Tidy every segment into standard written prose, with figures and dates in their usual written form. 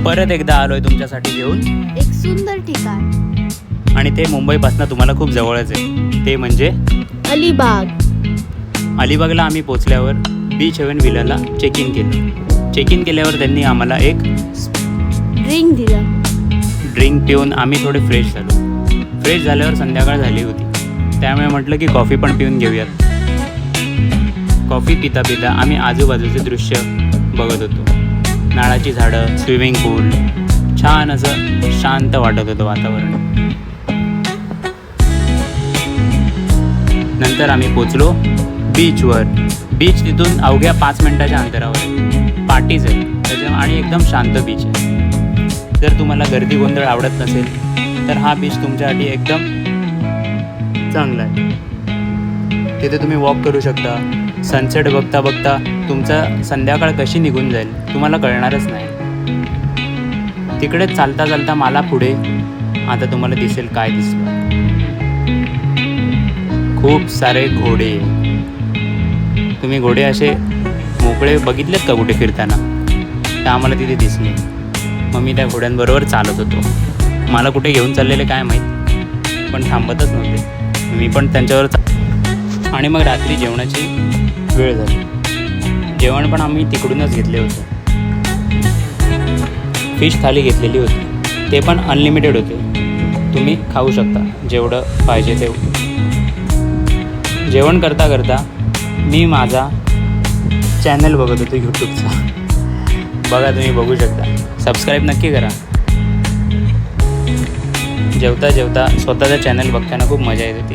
परत एकदा आलोय तुमच्यासाठी घेऊन एक सुंदर ठिकाण, आणि ते मुंबईपासून तुम्हाला खूप जवळच आहे, ते म्हणजे अलिबाग. अलिबागला आम्ही पोचल्यावर बीच हेवन विलाला चेक इन केलं. चेक इन केल्यावर त्यांनी आम्हाला एक ड्रिंक दिलं. ड्रिंक पिऊन आम्ही थोडे फ्रेश झालो. फ्रेश झाल्यावर संध्याकाळ झाली होती, त्यामुळे म्हटलं की कॉफी पण पिऊन घेऊयात. कॉफी पिता पिता आम्ही आजूबाजूचे दृश्य बघत होतो. नारळाची झाडं, स्विमिंग पूल, छान असं शांत वाटत होतं वातावरण. नंतर आम्ही पोचलो बीचवर. बीच तिथून अवघ्या 5 मिनिटाच्या अंतरावर आहे. पार्टीज आहे त्याच्या आणि एकदम शांत बीच आहे. जर तुम्हाला गर्दी गोंधळ आवडत नसेल तर हा बीच तुमच्यासाठी एकदम चांगला आहे. तिथे तुम्ही वॉक करू शकता. सनसेट बघता बघता तुमचा संध्याकाळ कशी निघून जाईल तुम्हाला कळणारच नाही. तिकडे चालता चालता मला पुढे आता तुम्हाला दिसेल काय दिसलं. खूप सारे घोडे. तुम्ही घोडे असे मोकळे बघितलेत का कुठे फिरताना? तर आम्हाला तिथे दिसले. मग मी त्या घोड्यांबरोबर चालत होतो. मला कुठे घेऊन चाललेले काय माहीत, पण थांबतच नव्हते. मी पण त्यांच्यावर आणि मग रात्री जेवणाची वेळ झाली. जेवण पण आम्ही तिकडूनच घेतले होते. फिश थाली घेतलेली होती, ते पण अनलिमिटेड होते. तुम्ही खाऊ शकता जेवढं पाहिजे तेवढं. जेवण करता करता मी माझा चॅनल बघत होतो यूट्यूबचा. बघा, तुम्ही बघू शकता. सबस्क्राईब नक्की करा. जेवता जेवता स्वतःचा चॅनल बघताना खूप मजा येत होती.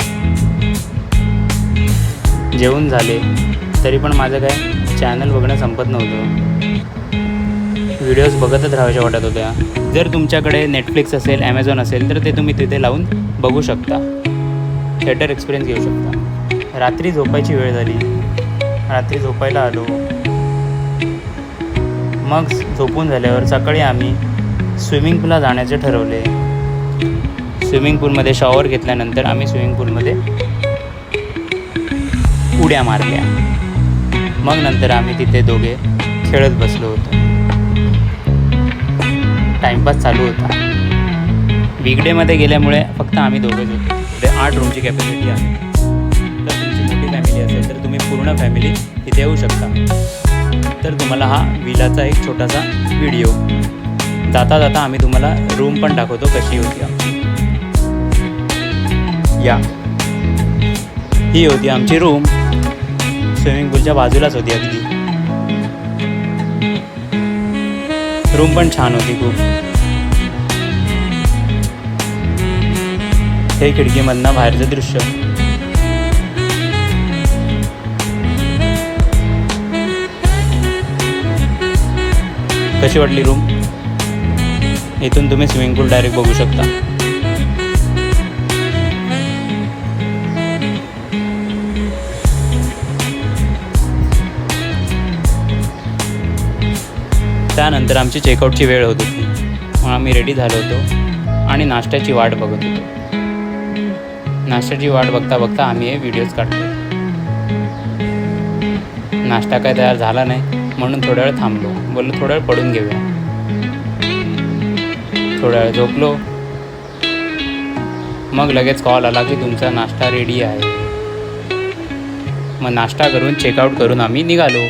जेवण झाले तरी पण माझं काय चॅनल बघणं संपत नव्हतं. व्हिडिओज बघतच राहायच्या वाटत होत्या. जर तुमच्याकडे नेटफ्लिक्स असेल, ॲमेझॉन असेल तर ते तुम्ही तिथे लावून बघू शकता. थिएटर एक्सपिरियन्स घेऊ शकता. रात्री झोपायची वेळ झाली. रात्री झोपायला आलो. मग झोपून झाल्यावर सकाळी आम्ही स्विमिंग पूलला जाण्याचे ठरवले. स्विमिंग पूलमध्ये शॉवर घेतल्यानंतर आम्ही स्विमिंग पूलमध्ये उड्या मारल्या. मग नंतर आम्ही तिथे दोघे खेळत बसलो होतो. टाईमपास चालू होता. वीकडेमध्ये गेल्यामुळे फक्त आम्ही दोघेच होतो. तिथे 8 रूमची कॅपॅसिटी आहे. तर तुमची मोठी फॅमिली असेल तर तुम्ही पूर्ण फॅमिली इथे येऊ शकता. तर तुम्हाला हा विलाचा एक छोटासा व्हिडिओ जाता जाता आम्ही तुम्हाला रूम पण दाखवतो कशी होती आमची. या ही होती आमची रूम. स्विमिंग पूलच्या बाजूलाच होती अगदी. रूम पण छान होती खूप. हे खिडकीमधनं बाहेरचं दृश्य. कशी वाटली रूम? इथून तुम्ही स्विमिंग पूल डायरेक्ट बघू शकता. त्यानंतर आमची चेकआउटची वेळ होत होती. मग आम्ही रेडी झालो होतो आणि नाश्त्याची वाट बघत होतो. नाश्त्याची वाट बघता बघता आम्ही हे व्हिडिओज काढतो. नाश्ता काय तयार झाला नाही म्हणून थोड्या वेळ थांबलो. बोललो थोड्या वेळ पडून घेऊया. थोड्या वेळ झोपलो. मग लगेच कॉल आला की तुमचा नाश्ता रेडी आहे. मग नाश्ता करून चेकआउट करून आम्ही निघालो.